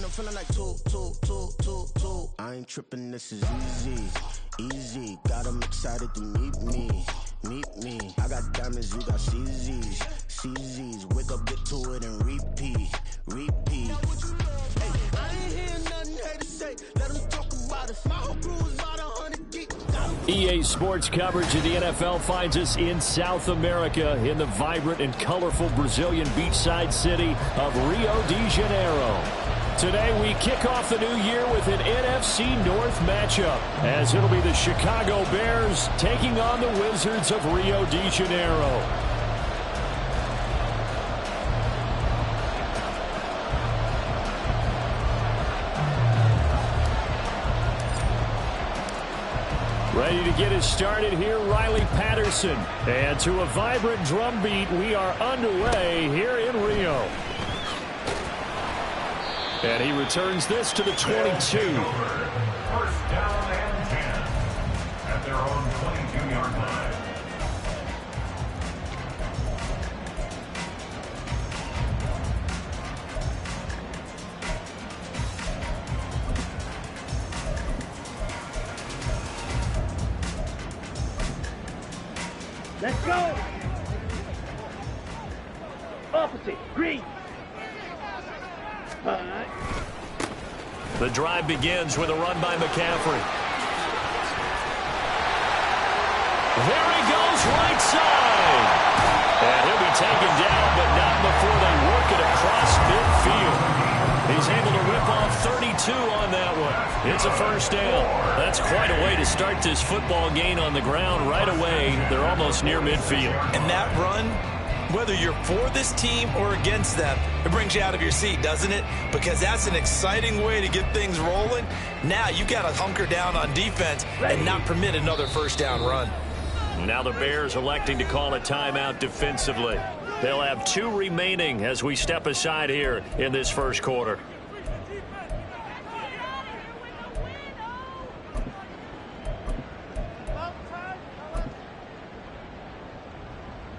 I'm feeling like two. I ain't tripping, this is easy. Got them excited to meet me. I got diamonds, you got CZs. Wake up, get to it, and repeat. Hey, I ain't hear nothing hate to say. Let them talk about it. My whole crew is about 100 geeks. EA Sports coverage of the NFL finds us in South America in the vibrant and colorful Brazilian beachside city of Rio de Janeiro. Today we kick off the new year with an NFC North matchup, as it'll be the Chicago Bears taking on the Wizards of Rio de Janeiro. Ready to get us started here, Riley Patterson. And to a vibrant drum beat, we are underway here in Rio. And he returns this to the 22. First down and 10 at their own 22-yard line. Let's go! Opposite, green. The drive begins with a run by McCaffrey. There he goes, right side. And he'll be taken down, but not before they work it across midfield. He's able to rip off 32 on that one. It's a first down. That's quite a way to start this football game on the ground right away. They're almost near midfield. And that run, whether you're for this team or against them, it brings you out of your seat, doesn't it? Because that's an exciting way to get things rolling. Now you got to hunker down on defense and not permit another first down run. Now the Bears electing to call a timeout defensively. They'll have 2 remaining as we step aside here in this first quarter.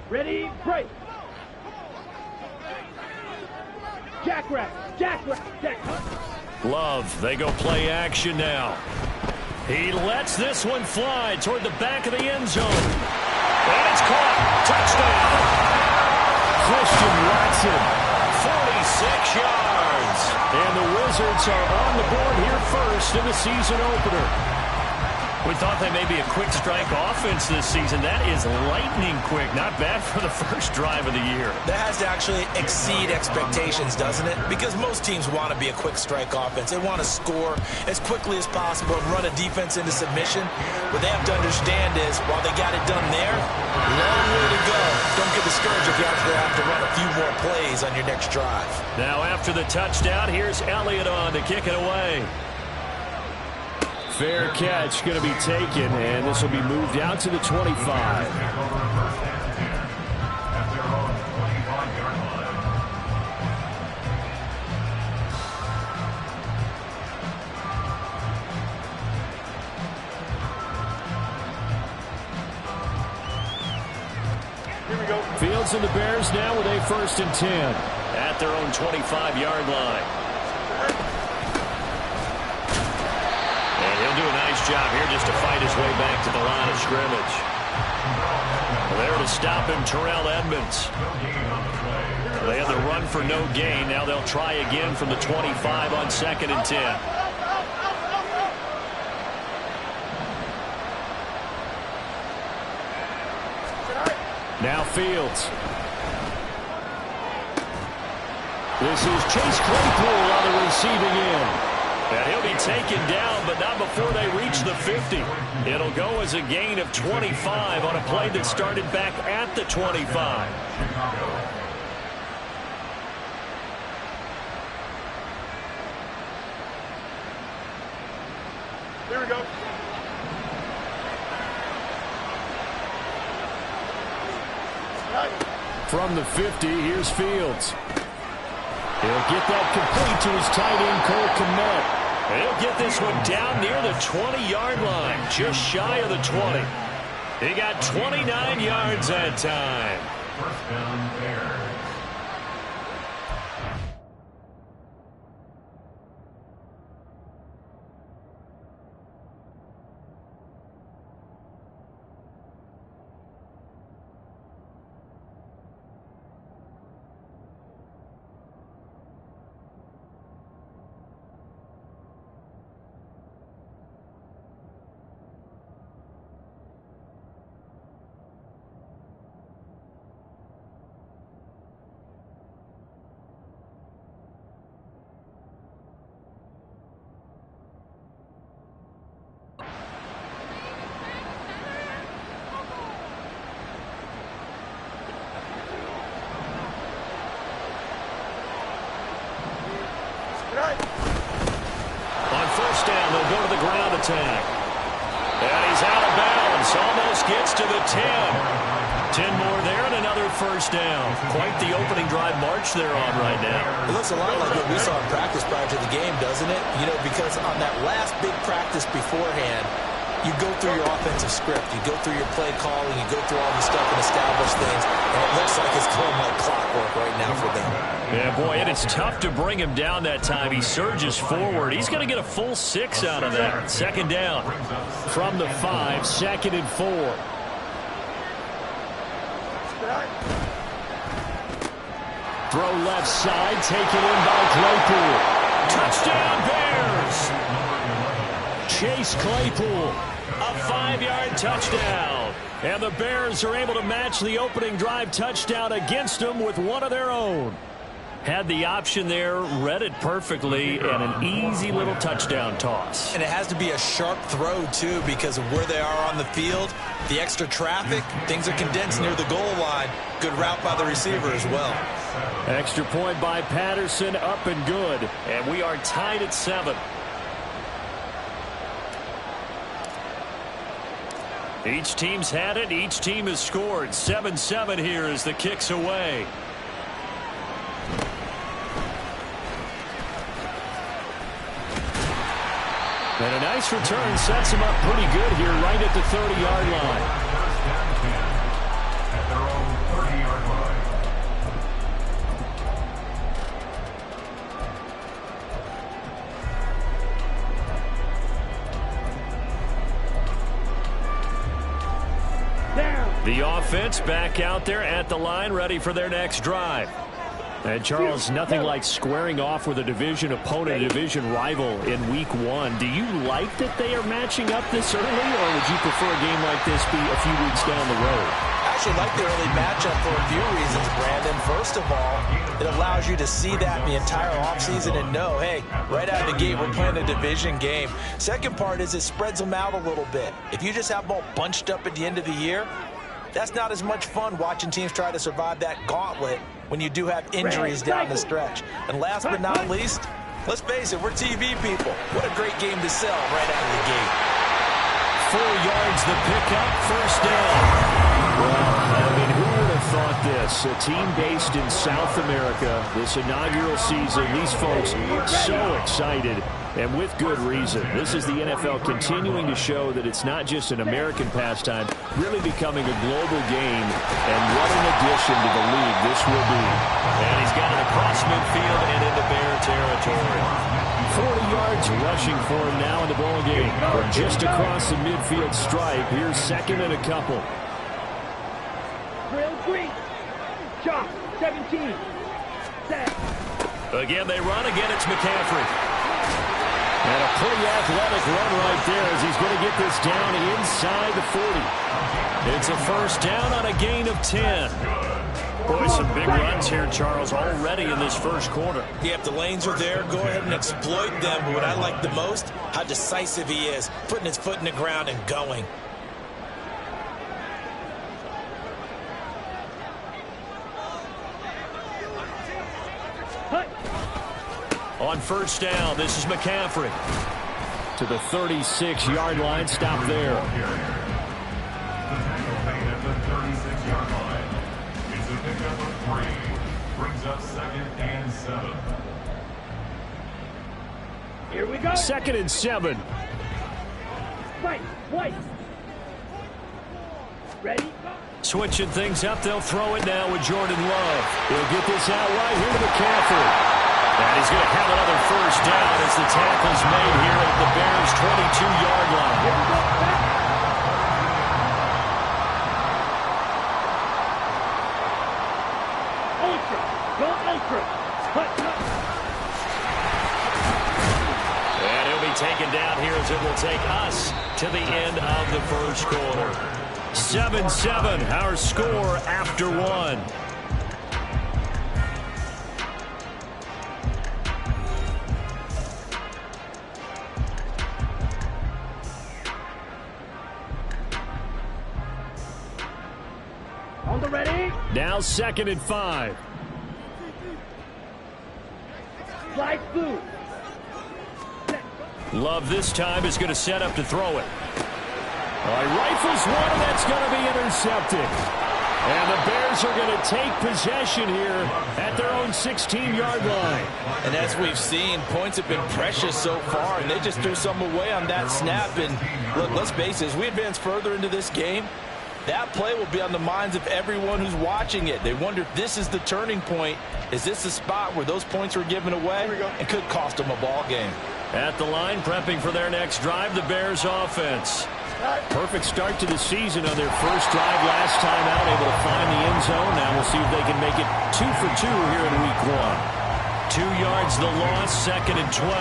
Ready, break. Jackrack. Love, they go play action now. He lets this one fly toward the back of the end zone. And it's caught. Touchdown. Christian Watson, 46 yards. And the Wizards are on the board here first in the season opener. We thought they may be a quick strike offense this season. That is lightning quick. Not bad for the first drive of the year. That has to actually exceed expectations, doesn't it? Because most teams want to be a quick strike offense. They want to score as quickly as possible and run a defense into submission. What they have to understand is, while they got it done there, long way to go. Don't get discouraged if you actually have to run a few more plays on your next drive. Now after the touchdown, here's Elliott on to kick it away. Fair catch going to be taken, and this will be moved out to the 25. Here we go. Fields and the Bears now with a 1st and 10 at their own 25-yard line. Do a nice job here just to fight his way back to the line of scrimmage. There to stop him, Terrell Edmonds. They had the run for no gain. Now they'll try again from the 25 on 2nd and 10. Now Fields. This is Chase Claypool on the receiving end. And he'll be taken down, but not before they reach the 50. It'll go as a gain of 25 on a play that started back at the 25. Here we go. From the 50, here's Fields. He'll get that complete to his tight end, Cole Kmet. He'll get this one down near the 20-yard line, just shy of the 20. He got 29 yards that time. First down, Bears. On first down, they'll go to the ground attack. And he's out of bounds. Almost gets to the 10. 10 more there and another first down. Quite the opening drive march they're on right now. It looks a lot like what we saw in practice prior to the game, doesn't it? You know, because on that last big practice beforehand, you go through your offensive script. You go through your play calling. You go through all the stuff and establish things. And it looks like it's going like clockwork right now for them. Yeah, boy, and it's tough to bring him down that time. He surges forward. He's going to get a full 6 out of that. Second down from the 5, 2nd and 4. Throw left side, taken in by Claypool. Touchdown, Bears! Chase Claypool, a 5-yard touchdown. And the Bears are able to match the opening drive touchdown against them with one of their own. Had the option there, read it perfectly, and an easy little touchdown toss. And it has to be a sharp throw, too, because of where they are on the field, the extra traffic, things are condensed near the goal line. Good route by the receiver as well. Extra point by Patterson, up and good. And we are tied at 7. Each team's had it. Each team has scored. 7-7 here as the kick's away. And a nice return sets him up pretty good here right at the 30-yard line. At their own 30-yard line. The offense back out there at the line, ready for their next drive. And Charles, nothing like squaring off with a division opponent, a division rival in week 1. Do you like that they are matching up this early, or would you prefer a game like this be a few weeks down the road? I actually like the early matchup for a few reasons, Brandon. First of all, it allows you to see that in the entire offseason and know, hey, right out of the gate, we're playing a division game. Second part is it spreads them out a little bit. If you just have them all bunched up at the end of the year, that's not as much fun watching teams try to survive that gauntlet when you do have injuries down the stretch. And last but not least, let's face it, we're TV people. What a great game to sell right out of the gate. 4 yards the pickup, first down. Well, I mean, who would have thought this? A team based in South America, this inaugural season, these folks so excited, and with good reason. This is the NFL continuing to show that it's not just an American pastime, really becoming a global game, and what an addition to the league this will be. And he's got it across midfield and into Bear territory. 40 yards rushing for him now in the ball game. We're just across the midfield stripe. Here's 2nd and a couple. Drill 3. Chop. 17. Set. Again, they run. Again, it's McCaffrey. And a pretty athletic run right there as he's going to get this down inside the 40. It's a first down on a gain of 10. Boy, some big runs here, Charles, already in this first quarter. Yeah, if the lanes are there, go ahead and exploit them. But what I like the most, how decisive he is, putting his foot in the ground and going. On first down, this is McCaffrey. To the 36-yard line, stop there. The tackle made at the 36-yard line. It's a pickup of 3. Brings up 2nd and 7. Here we go. 2nd and 7. White. Ready? Switching things up, they'll throw it now with Jordan Love. He'll get this out right here to McCaffrey. And he's going to have another first down as the tackle's made here at the Bears' 22-yard line. Here we go. Back. Ultra. Go ultra. Cut. And he'll be taken down here as it will take us to the end of the first quarter. 7-7, our score after 1. On the ready. Now 2nd and 5. Slide through. Love this time is going to set up to throw it. He rifles one, and that's going to be intercepted. And the Bears are going to take possession here at their own 16-yard line. And as we've seen, points have been precious so far, and they just threw some away on that snap. And look, let's face it, as we advance further into this game, that play will be on the minds of everyone who's watching it. They wonder if this is the turning point. Is this the spot where those points were given away and could cost them a ball game? At the line, prepping for their next drive, the Bears offense. Perfect start to the season on their first drive last time out, able to find the end zone. Now we'll see if they can make it 2 for 2 here in week 1. 2 yards the loss, 2nd and 12.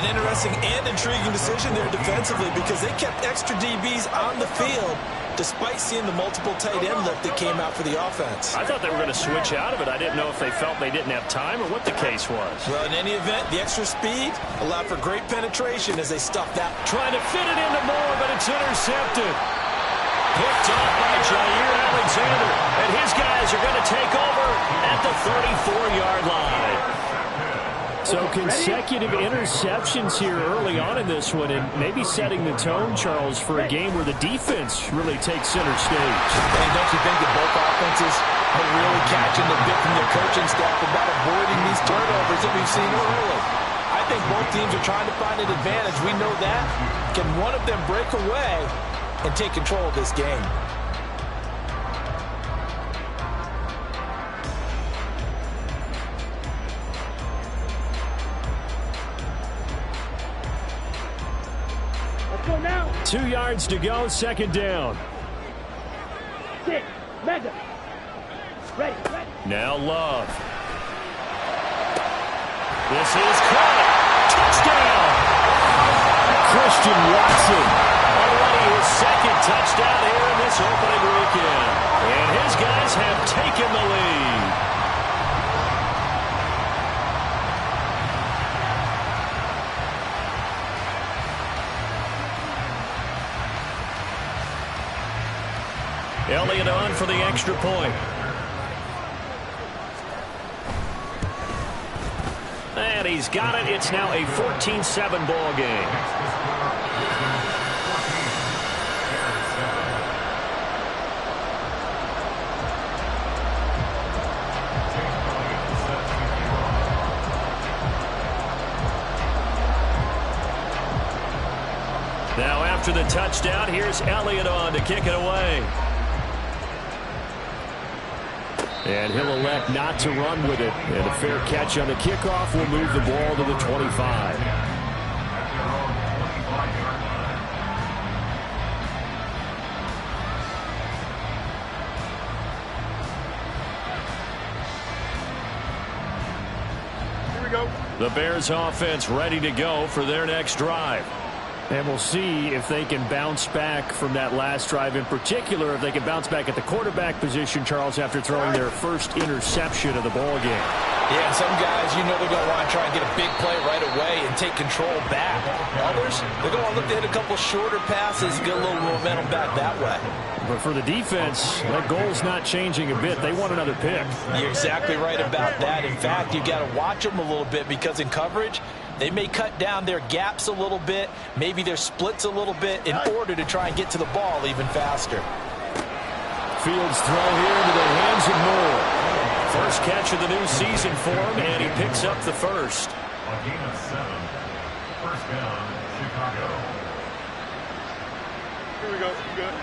An interesting and intriguing decision there defensively because they kept extra DBs on the field despite seeing the multiple tight end look that came out for the offense. I thought they were going to switch out of it. I didn't know if they felt they didn't have time or what the case was. Well, in any event, the extra speed allowed for great penetration as they stuffed that. Trying to fit it into Moore, but it's intercepted. Picked off by Jair Alexander. And his guys are going to take over at the 34-yard line. So consecutive interceptions here early on in this one, and maybe setting the tone, Charles, for a game where the defense really takes center stage. And don't you think that both offenses are really catching the bit from their coaching staff about avoiding these turnovers that we've seen early? I think both teams are trying to find an advantage. We know that. Can one of them break away and take control of this game? Go now. 2 yards to go, 2nd down. 6. Mega. Ready. Now Love. This is caught. Touchdown. Christian Watson. Already his 2nd touchdown here in this opening weekend. And his guys have taken the lead. Elliott on for the extra point. And he's got it. It's now a 14-7 ball game. Now after the touchdown, here's Elliott on to kick it away. And he'll elect not to run with it. And a fair catch on the kickoff will move the ball to the 25. Here we go. The Bears offense ready to go for their next drive. And we'll see if they can bounce back from that last drive, in particular, if they can bounce back at the quarterback position, Charles, after throwing their first interception of the ball game. Yeah, some guys, you know they're going to want to try and get a big play right away and take control back. Others, they're going to look to hit a couple shorter passes and get a little momentum back that way. But for the defense, that goal's not changing a bit. They want another pick. You're exactly right about that. In fact, you got to watch them a little bit because in coverage, they may cut down their gaps a little bit, maybe their splits a little bit in order to try and get to the ball even faster. Fields throw here into the hands of Moore. First catch of the new season for him, and he picks up the first. A gain of 7. First down, Chicago. Here we go. Good.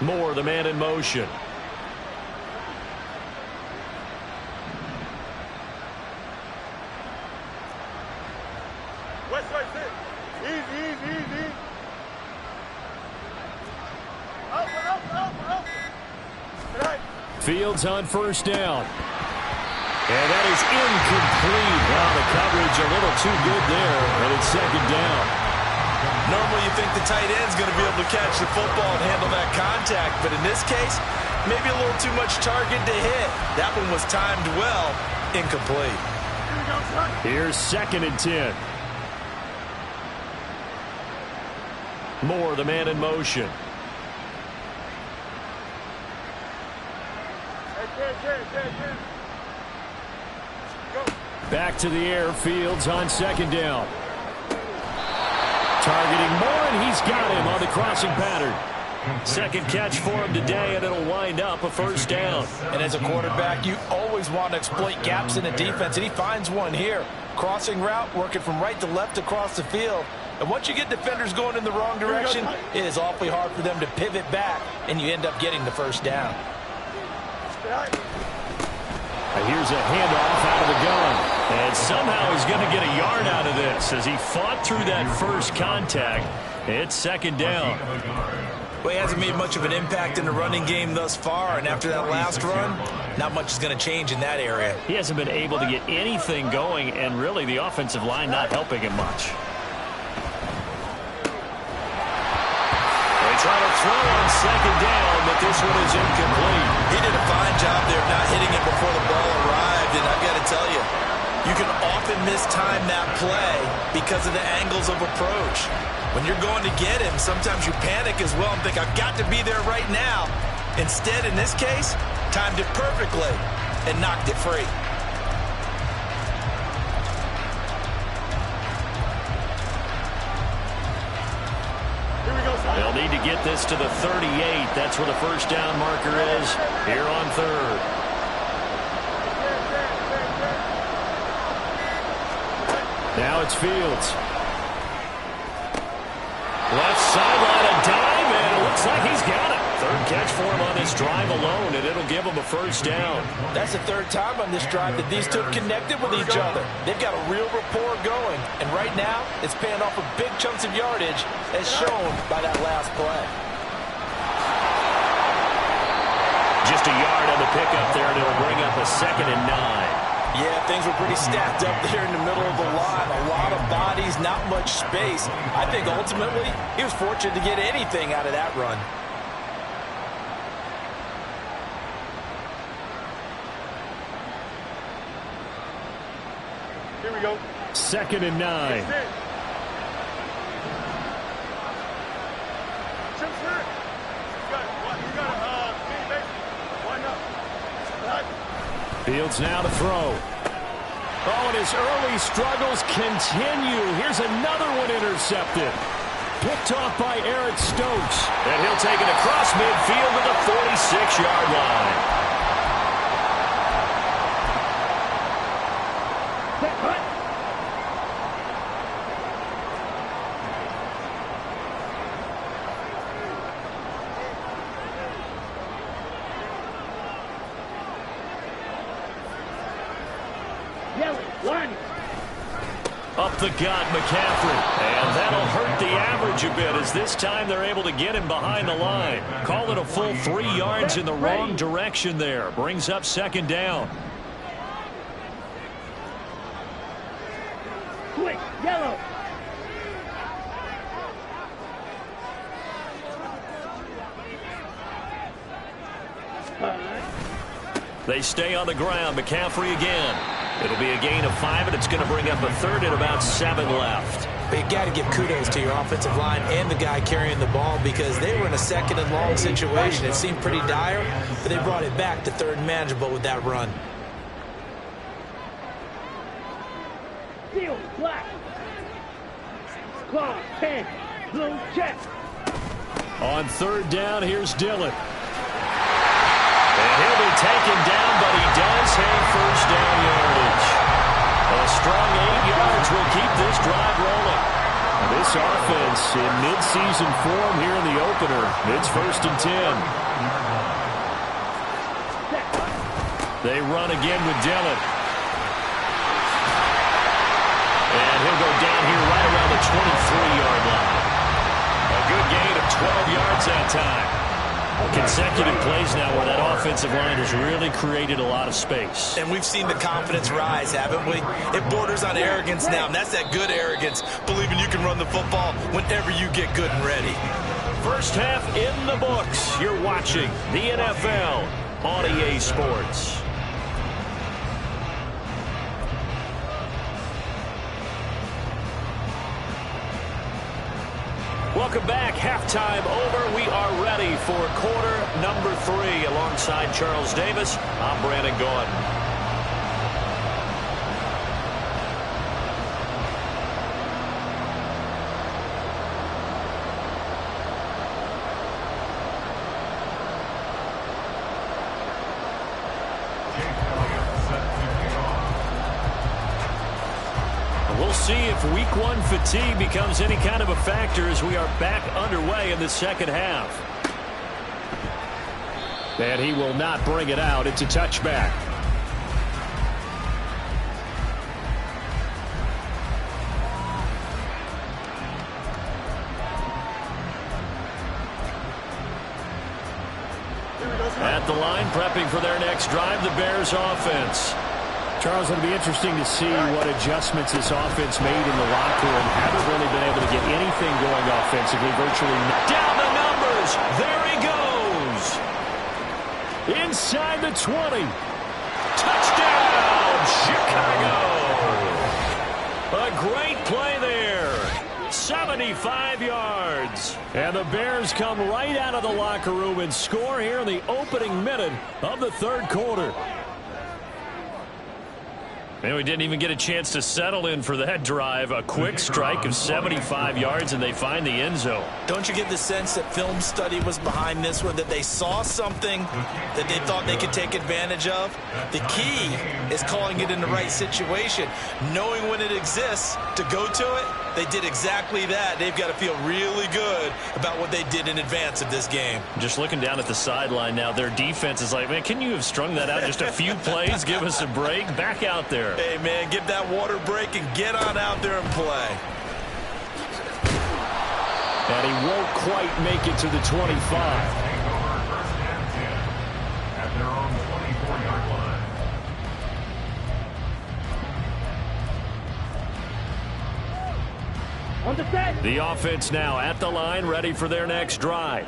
Moore, the man in motion. West side sit. Easy. Out. Tonight. Fields on first down. And that is incomplete. Wow, the coverage a little too good there, and it's 2nd down. Normally you think the tight end's going to be able to catch the football and handle that contact, but in this case, maybe a little too much target to hit. That one was timed well, incomplete. Here's 2nd and 10. Moore, the man in motion. Back to the air, Fields on second down. Targeting Moore, and he's got him on the crossing pattern. Second catch for him today, and it'll wind up a first down. And as a quarterback, you always want to exploit gaps in the defense, and he finds one here. Crossing route, working from right to left across the field. And once you get defenders going in the wrong direction, it is awfully hard for them to pivot back, and you end up getting the first down. Here's a handoff out of the gun. And somehow he's going to get a yard out of this as he fought through that first contact. It's second down. Well, he hasn't made much of an impact in the running game thus far, and after that last run, not much is going to change in that area. He hasn't been able to get anything going, and really the offensive line not helping him much. They try to throw on second down, but this one is incomplete. He did a fine job there of not hitting it before the ball arrived, and I've got to tell you, you can often mistime that play because of the angles of approach. When you're going to get him, sometimes you panic as well and think, I've got to be there right now. Instead, in this case, timed it perfectly and knocked it free. They'll need to get this to the 38. That's where the first down marker is here on third. Now it's Fields. Left sideline, a dive, and it looks like he's got it. Third catch for him on this drive alone, and it'll give him a first down. That's the third time on this drive that these two have connected with each other. They've got a real rapport going, and right now it's paying off with big chunks of yardage as shown by that last play. Just a yard on the pickup there, and it'll bring up a 2nd and 9. Yeah, things were pretty stacked up there in the middle of the line. A lot of bodies, not much space. I think ultimately he was fortunate to get anything out of that run. Here we go. 2nd and 9. Fields now to throw. Oh, and his early struggles continue. Here's another one intercepted. Picked off by Eric Stokes. And he'll take it across midfield to the 46-yard line. Up the gut, McCaffrey. And that'll hurt the average a bit as this time they're able to get him behind the line. Call it a full 3 yards in the wrong direction there. Brings up second down. Quick, yellow. They stay on the ground. McCaffrey again. It'll be a gain of 5, and it's going to bring up a 3rd and about 7 left. But you got to give kudos to your offensive line and the guy carrying the ball because they were in a 2nd and long situation. It seemed pretty dire, but they brought it back to 3rd and manageable with that run. Field, black. Claw, 10, blue, check. On 3rd down, here's Dillon. And he'll be taken down, but he does have first down yardage. A strong 8 yards will keep this drive rolling. This offense in mid-season form here in the opener. It's 1st and 10. They run again with Dillon. And he'll go down here right around the 23-yard line. A good gain of 12 yards that time. Consecutive plays now where that offensive line has really created a lot of space. And we've seen the confidence rise, haven't we? It borders on arrogance now, and that's that good arrogance, believing you can run the football whenever you get good and ready. First half in the books. You're watching the NFL on EA Sports. Welcome back. Halftime over. We are ready for quarter number 3. Alongside Charles Davis, I'm Brandon Gaudin. see if week one fatigue becomes any kind of a factor as we are back underway in the second half. And he will not bring it out. It's a touchback. At the line, prepping for their next drive, the Bears offense. Charles, it'll be interesting to see what adjustments this offense made in the locker room. Haven't really been able to get anything going offensively. Virtually down the numbers. There he goes. Inside the 20. Touchdown, Chicago. A great play there. 75 yards. And the Bears come right out of the locker room and score here in the opening minute of the third quarter. And we didn't even get a chance to settle in for that drive. A quick strike of 75 yards, and they find the end zone. Don't you get the sense that film study was behind this one, that they saw something that they thought they could take advantage of? The key is calling it in the right situation, knowing when it exists to go to it. They did exactly that. They've got to feel really good about what they did in advance of this game. Just looking down at the sideline now, their defense is like, man, can you have strung that out just a few plays? Give us a break. Back out there. Hey, man, give that water break and get on out there and play. And he won't quite make it to the 25. At their own 24-yard line. On the set. The offense now at the line, ready for their next drive.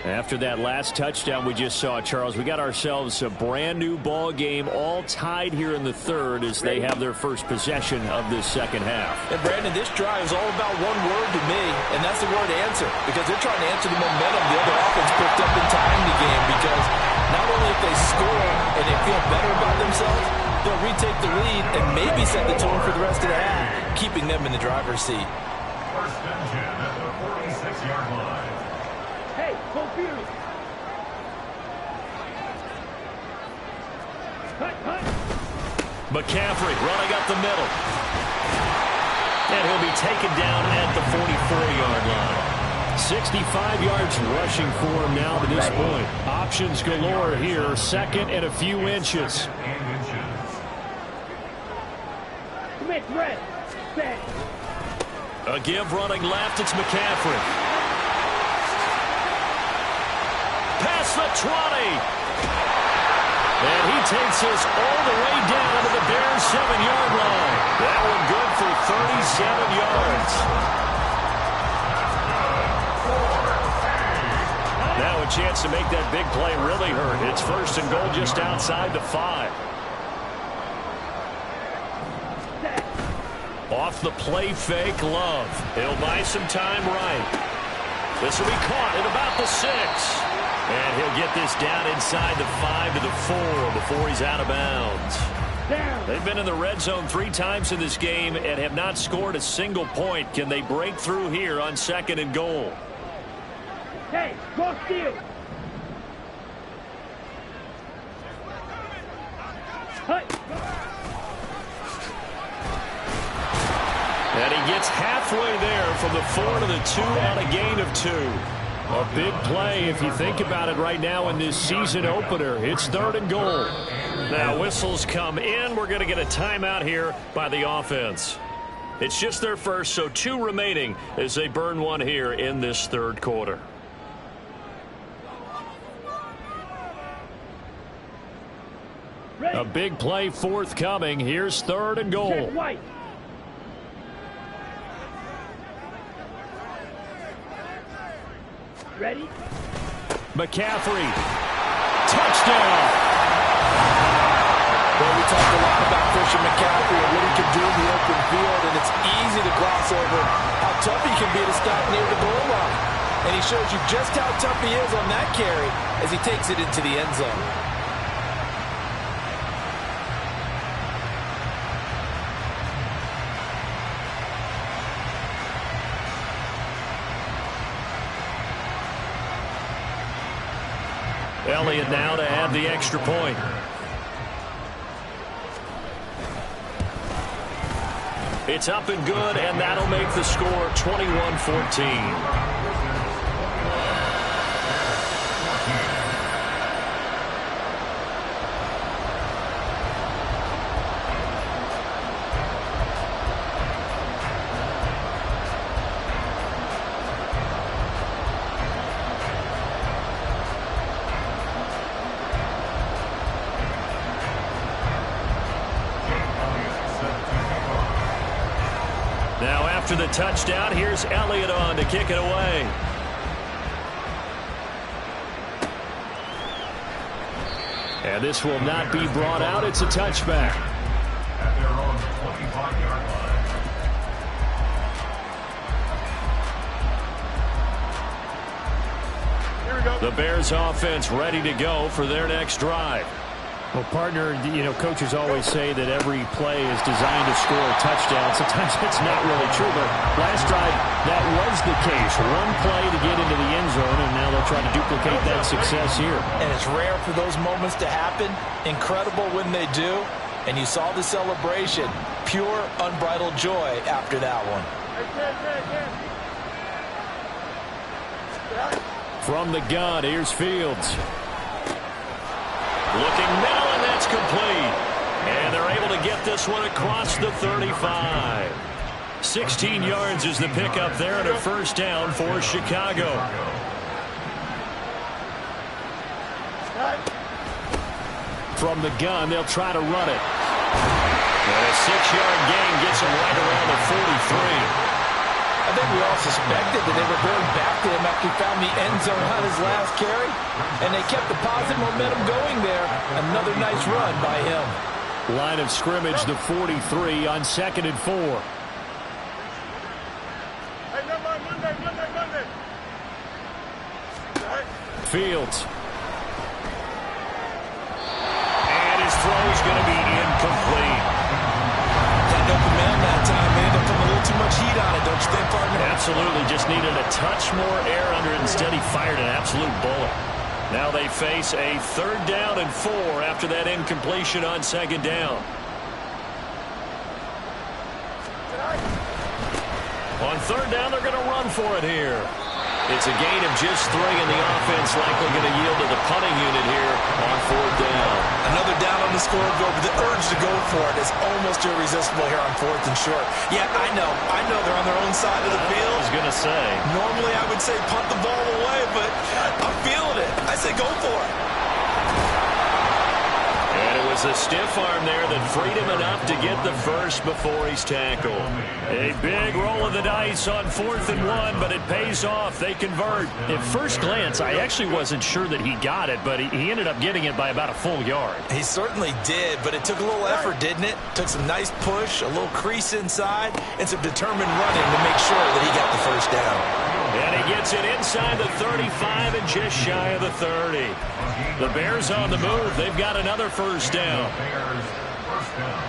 After that last touchdown we just saw, Charles, we got ourselves a brand new ball game, all tied here in the third as they have their first possession of this second half. And Brandon, this drive is all about one word to me, and that's the word answer, because they're trying to answer the momentum the other offense picked up in tying the game, because not only if they score and they feel better about themselves, they'll retake the lead and maybe set the tone for the rest of the half, keeping them in the driver's seat. First and 10 at the 46-yard line. Hey, go Fury. Cut. McCaffrey running up the middle. And he'll be taken down at the 44-yard line. 65 yards rushing for him now to this point. Options galore here. Second and a few inches. Commit red. Set. A give running left. It's McCaffrey. Past the 20. And he takes us all the way down to the Bears' 7-yard line. That one good for 37 yards. Now a chance to make that big play really hurt. It's first and goal just outside the 5. Off the play fake, Love. He'll buy some time right. This will be caught at about the 6. And he'll get this down inside the 5 to the 4 before he's out of bounds. Down. They've been in the red zone 3 times in this game and have not scored a single point. Can they break through here on second and goal? Hey, cross field. Hut. And he gets halfway there from the 4 to the 2 on a gain of 2. A big play if you think about it right now in this season opener. It's third and goal. Now whistles come in. We're going to get a timeout here by the offense. It's just their first, so 2 remaining as they burn one here in this third quarter. Ready. A big play forthcoming. Here's third and goal. Check white. Ready? McCaffrey. Touchdown. Well, we talked a lot about Christian McCaffrey and what he can do in the open field, and it's easy to gloss over how tough he can be to stop near the goal line. And he shows you just how tough he is on that carry as he takes it into the end zone. Elliott now to add the extra point. It's up and good, and that'll make the score 21-14. Now after the touchdown, here's Elliott on to kick it away. And this will not be brought out. It's a touchback. At their own 25-yard line. Here we go. The Bears offense ready to go for their next drive. Well, partner, coaches always say that every play is designed to score a touchdown. Sometimes that's not really true, but last drive, that was the case. One play to get into the end zone, and now they'll try to duplicate that success here. And it's rare for those moments to happen. Incredible when they do. And you saw the celebration. Pure, unbridled joy after that one. From the gun, here's Fields. Looking middle, and that's complete. And they're able to get this one across the 35. 16 yards is the pickup there, and a first down for Chicago. From the gun, they'll try to run it. And a 6-yard gain gets him right around the 43. I think we all suspected that they were going back to him after he found the end zone on his last carry. And they kept the positive momentum going there. Another nice run by him. Line of scrimmage, the 43 on 2nd and 4. Hey, Monday. Fields. And his throw is going to be incomplete. Had no command that time, man. They're putting a little too much heat on it, don't you think, partner? Absolutely. Just needed a touch more air under it. Instead, he fired an absolute bullet. Now they face a 3rd down and 4 after that incompletion on 2nd down. On 3rd down, they're going to run for it here. It's a gain of just 3, and the offense likely going to yield to the punting unit here on 4th down. Another down on the scoreboard, but the urge to go for it is almost irresistible here on 4th and short. Yeah, I know they're on their own side of the field. I was going to say. Normally I would say punt the ball away, but I'm feeling it. I say go for it. And it was a stiff arm there that freed him enough to get the first before he's tackled. A big roll of the dice on 4th and 1, but it pays off. They convert. At first glance, I actually wasn't sure that he got it, but he ended up getting it by about a full yard. He certainly did, but it took a little effort, didn't it? Took some nice push, a little crease inside, and some determined running to make sure that he got the first down. And he gets it inside the 35 and just shy of the 30. The Bears on the move. They've got another first down. Bears first down.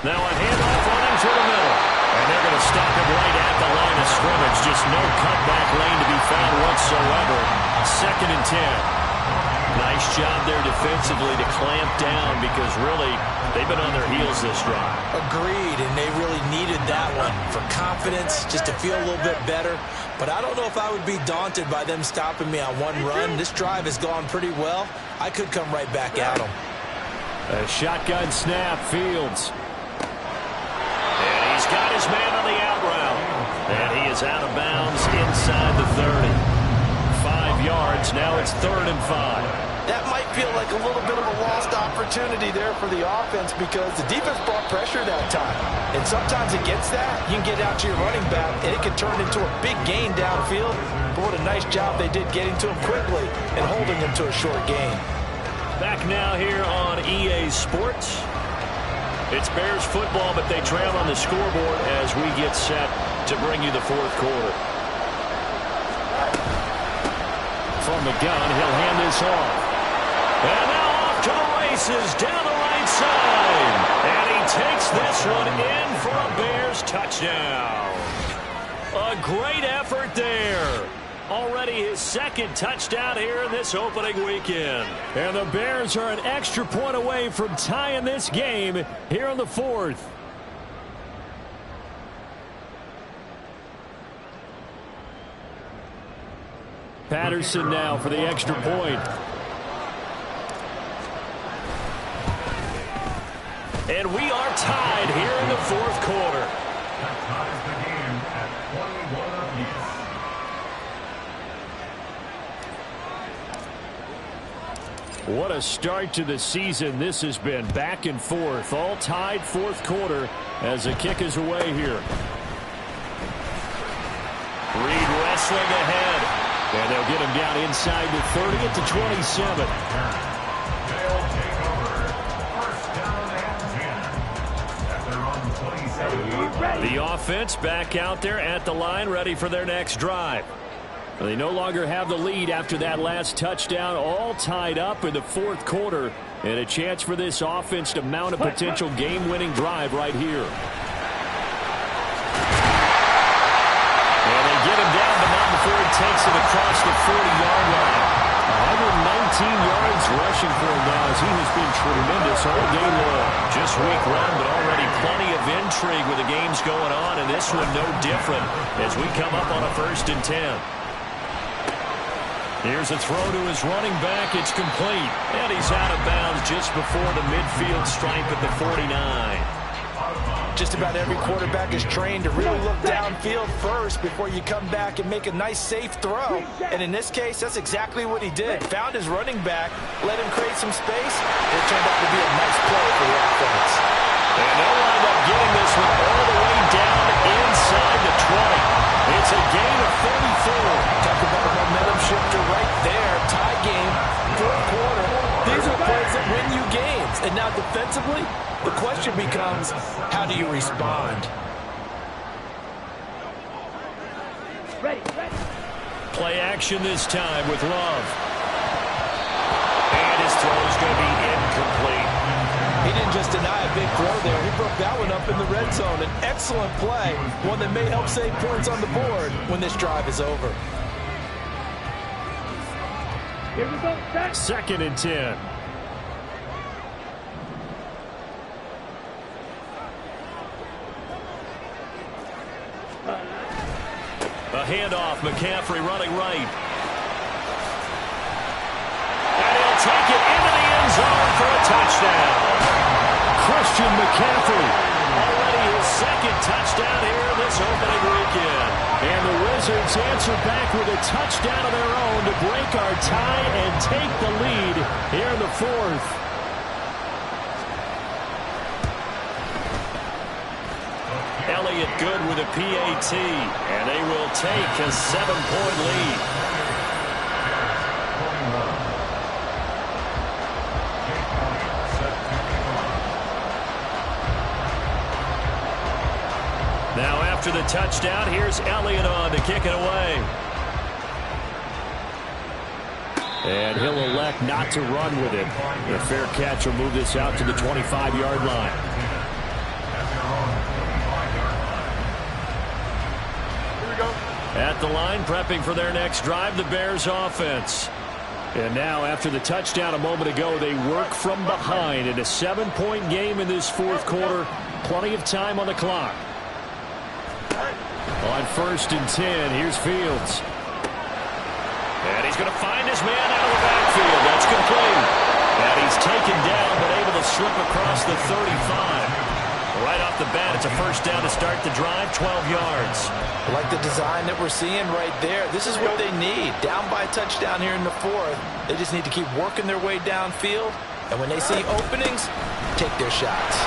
Now a handoff running through the middle. And they're going to stop him right at the line of scrimmage. Just no cutback lane to be found whatsoever. 2nd and 10. Nice job there defensively to clamp down because really they've been on their heels this drive. Agreed, and they really needed that one for confidence, just to feel a little bit better. But I don't know if I would be daunted by them stopping me on one run. This drive has gone pretty well. I could come right back at them. A shotgun snap, Fields. And he's got his man on the out route. And he is out of bounds inside the 30. 5 yards. Now it's 3rd and 5. That might feel like a little bit of a lost opportunity there for the offense because the defense brought pressure that time. And sometimes against that, you can get out to your running back, and it can turn into a big gain downfield. But what a nice job they did getting to him quickly and holding him to a short gain. Back now here on EA Sports. It's Bears football, but they trail on the scoreboard as we get set to bring you the 4th quarter. From the gun, he'll hand this off. And now off to the races down the right side. And he takes this one in for a Bears touchdown. A great effort there. Already his second touchdown here in this opening weekend. And the Bears are an extra point away from tying this game here in the fourth. Patterson now for the extra point. And we are tied here in the fourth quarter. That ties the game at 21 apiece. What a start to the season this has been. Back and forth, all tied fourth quarter as the kick is away here. Reed wrestling ahead. And they'll get him down inside the 30 at the 27. They'll take over. First down and 10. At their own 27. The offense back out there at the line, ready for their next drive. They no longer have the lead after that last touchdown, all tied up in the fourth quarter, and a chance for this offense to mount a potential game-winning drive right here. And they get him down, but not before he takes it across the 40-yard line. 119 yards rushing for him now as he has been tremendous all game long. Just week one, but already plenty of intrigue with the games going on, and this one no different as we come up on a 1st and 10. Here's a throw to his running back. It's complete. And he's out of bounds just before the midfield stripe at the 49. Just about every quarterback is trained to really look downfield first before you come back and make a nice, safe throw. And in this case, that's exactly what he did. Found his running back, let him create some space, and it turned out to be a nice play for the offense. And they'll wind up getting this one all the way down inside the 20. It's a gain of 34. Talk about a momentum shifter right there. Tie game, fourth quarter. These are plays that win you games. And now defensively, the question becomes, how do you respond? Ready. Play action this time with Love. And his throw is going to be incomplete. He didn't just deny a big throw there. He broke that one up in the red zone. An excellent play, one that may help save points on the board when this drive is over. Here we go. 2nd and 10. A handoff, McCaffrey running right. And he'll take it into the end zone for a touchdown. Christian McCaffrey, already his 2nd touchdown here this opening weekend. And the Wizards answer back with a touchdown of their own to break our tie and take the lead here in the fourth. Elliott good with a PAT, and they will take a 7-point lead. Now after the touchdown, here's Elliott on to kick it away. And he'll elect not to run with it. The fair catch will move this out to the 25-yard line. At the line, prepping for their next drive, the Bears offense. And now, after the touchdown a moment ago, they work from behind in a 7-point game in this fourth quarter. Plenty of time on the clock. On 1st and 10, here's Fields. And he's going to find his man out of the backfield. That's complete. And he's taken down, but able to slip across the 35. Right off the bat, it's a 1st down to start the drive, 12 yards. I like the design that we're seeing right there. This is what they need. Down by a touchdown here in the fourth. They just need to keep working their way downfield. And when they see openings, take their shots.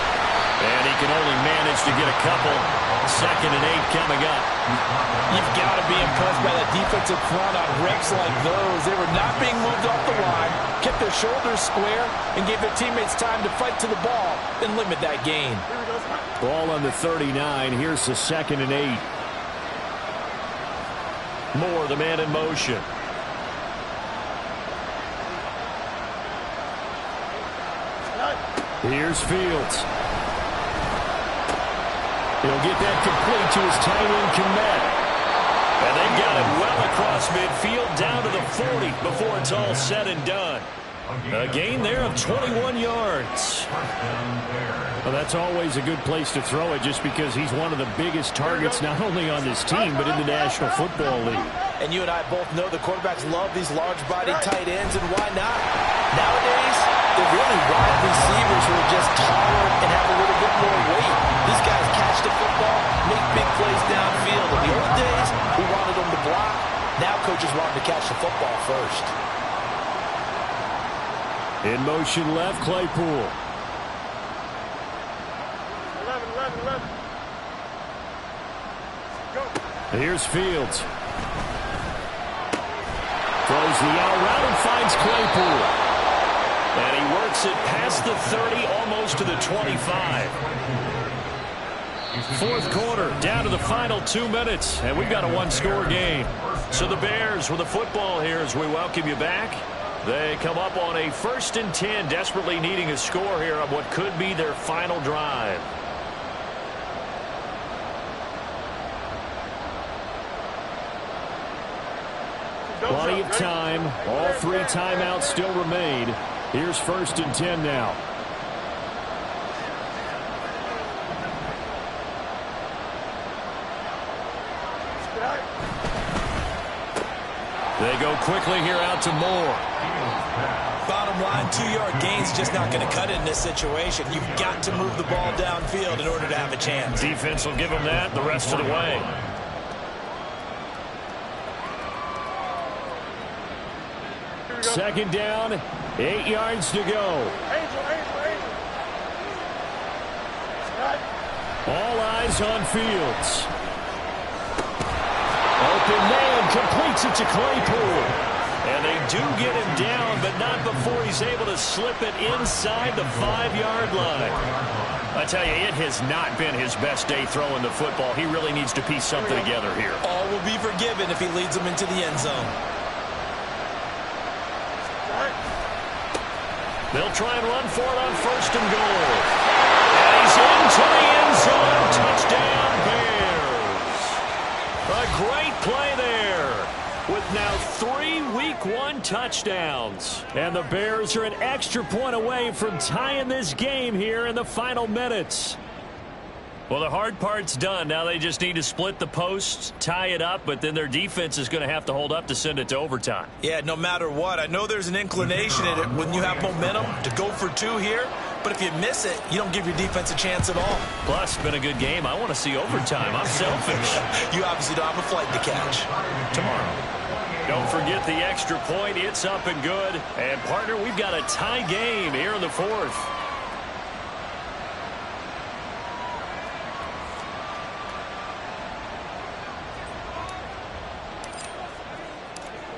And he can only manage to get a couple. 2nd and 8 coming up. You've got to be impressed by that defensive front on reps like those. They were not being moved off the line, kept their shoulders square, and gave their teammates time to fight to the ball and limit that gain. Ball on the 39. Here's the 2nd and 8. Moore, the man in motion. Here's Fields. He'll get that complete to his tight end, Kmet. And they've got him well Ball across midfield down to the 40 before it's all said and done. A gain there of 21 yards. Well, that's always a good place to throw it just because he's one of the biggest targets not only on this team but in the National Football League. And you and I both know the quarterbacks love these large-bodied tight ends, and why not? Nowadays, they're really wide receivers who are just taller and have a little bit more weight. These guys catch the football, make big plays downfield. In the old days, we wanted them to block. Now coaches want them to catch the football first. In motion left, Claypool. 11. Go. Here's Fields. Throws the out route and finds Claypool. And he works it past the 30, almost to the 25. Fourth quarter, down to the final 2 minutes, and we've got a one-score game. So the Bears with the football here as we welcome you back. They come up on a 1st and 10, desperately needing a score here on what could be their final drive. Plenty of time. All 3 timeouts still remain. Here's 1st and 10 now. They go quickly here out to Moore. Bottom line, 2-yard gain's just not going to cut it in this situation. You've got to move the ball downfield in order to have a chance. Defense will give them that the rest of the way. Second down, 8 yards to go. Angel. All eyes on Fields. Open man, completes it to Claypool. And they do get him down, but not before he's able to slip it inside the 5-yard line. I tell you, it has not been his best day throwing the football. He really needs to piece something together here. All will be forgiven if he leads them into the end zone. They'll try and run for it on 1st and goal. And he's into the end zone. Touchdown, Bears. A great play there with now 3 Week 1 touchdowns. And the Bears are an extra point away from tying this game here in the final minutes. Well, the hard part's done. Now they just need to split the posts, tie it up, but then their defense is going to have to hold up to send it to overtime. Yeah, no matter what. I know there's an inclination in it when you have momentum to go for 2 here, but if you miss it, you don't give your defense a chance at all. Plus, it's been a good game. I want to see overtime. I'm selfish. You obviously don't have a flight to catch. Tomorrow. Don't forget the extra point. It's up and good. And, partner, we've got a tie game here in the 4th.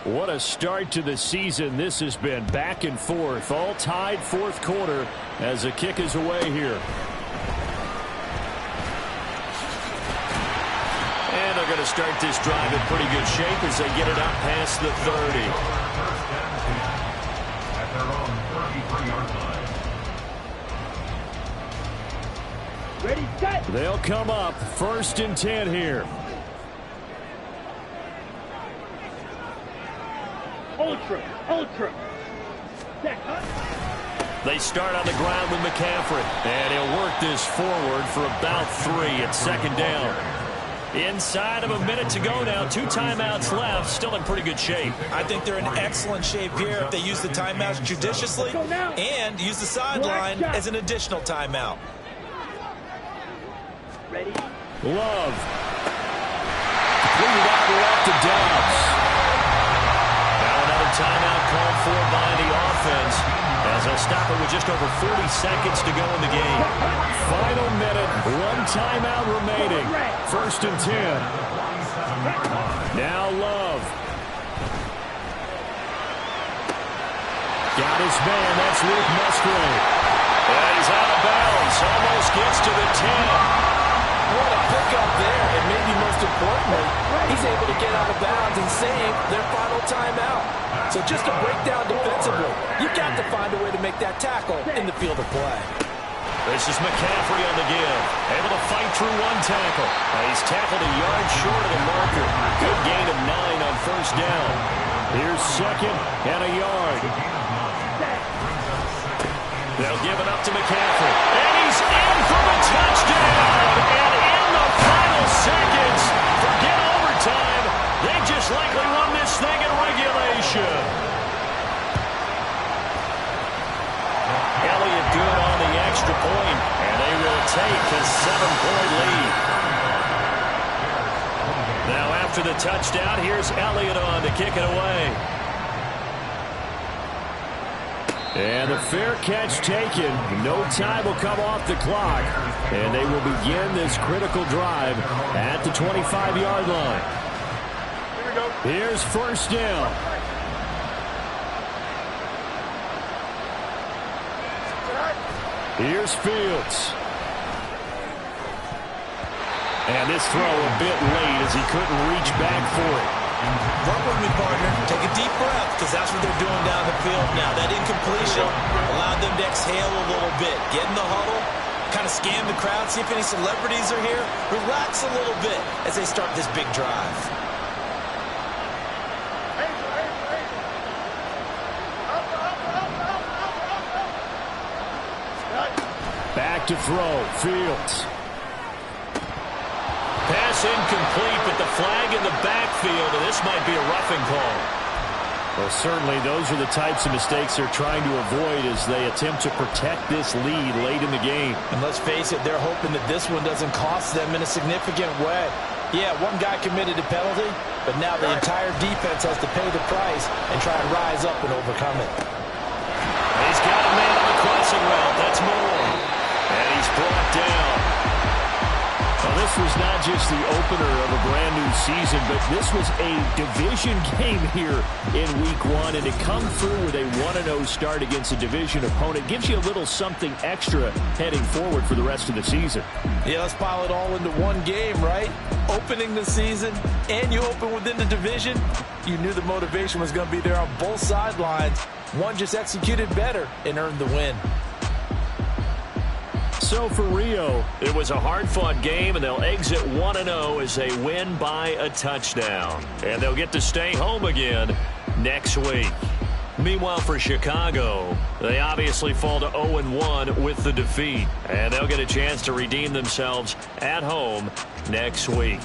What a start to the season this has been. Back and forth, all tied 4th quarter as the kick is away here. And they're going to start this drive in pretty good shape as they get it out past the 30. At their own 33-yard line. Ready, set. They'll come up 1st and 10 here. Ultra. They start on the ground with McCaffrey. And he'll work this forward for about 3 at 2nd down. Inside of a minute to go now. 2 timeouts left. Still in pretty good shape. I think they're in excellent shape here if they use the timeouts judiciously and use the sideline as an additional timeout. Ready. Love. Completed out left to Dobbs. Now another timeout called for by the offense as they'll stop it with just over 40 seconds to go in the game. Final minute, 1 timeout remaining. 1st and 10. Now Love. Got his man, that's Luke Musgrave. And he's out of bounds, almost gets to the 10. What a pickup there, and maybe most importantly, he's able to get out of bounds and save their final timeout. So just a breakdown defensively. You've got to find a way to make that tackle in the field of play. This is McCaffrey on the give. Able to fight through 1 tackle. He's tackled a yard short of the marker. Good gain of 9 on first down. Here's second and a yard. They'll give it up to McCaffrey. And he's in for a touchdown. And in the final seconds, forget overtime. They just likely won this thing in regulation. Elliott good on the extra point, and they will take a 7-point lead. Now after the touchdown, here's Elliott on to kick it away. And the fair catch taken. No time will come off the clock. And they will begin this critical drive at the 25-yard line. Here we go. Here's first down. Here's Fields. And this throw a bit late as he couldn't reach back for it. Work with me, partner. Take a deep breath, because that's what they're doing down the field now. That incompletion allowed them to exhale a little bit. Get in the huddle, kind of scan the crowd, see if any celebrities are here. Relax a little bit as they start this big drive. Back to throw. Fields. Pass incomplete, but the flag in the backfield, and this might be a roughing call. Well, certainly those are the types of mistakes they're trying to avoid as they attempt to protect this lead late in the game. And let's face it, they're hoping that this one doesn't cost them in a significant way. Yeah, one guy committed a penalty, but now the entire defense has to pay the price and try and rise up and overcome it. He's got a man on the crossing route. That's Moore. And he's brought down. Well, this was not just the opener of a brand-new season, but this was a division game here in Week 1. And to come through with a 1-0 start against a division opponent gives you a little something extra heading forward for the rest of the season. Yeah, let's pile it all into one game, right? Opening the season, and you open within the division. You knew the motivation was going to be there on both sidelines. One just executed better and earned the win. So for Rio, it was a hard-fought game, and they'll exit 1-0 as they win by a touchdown. And they'll get to stay home again next week. Meanwhile, for Chicago, they obviously fall to 0-1 with the defeat. And they'll get a chance to redeem themselves at home next week.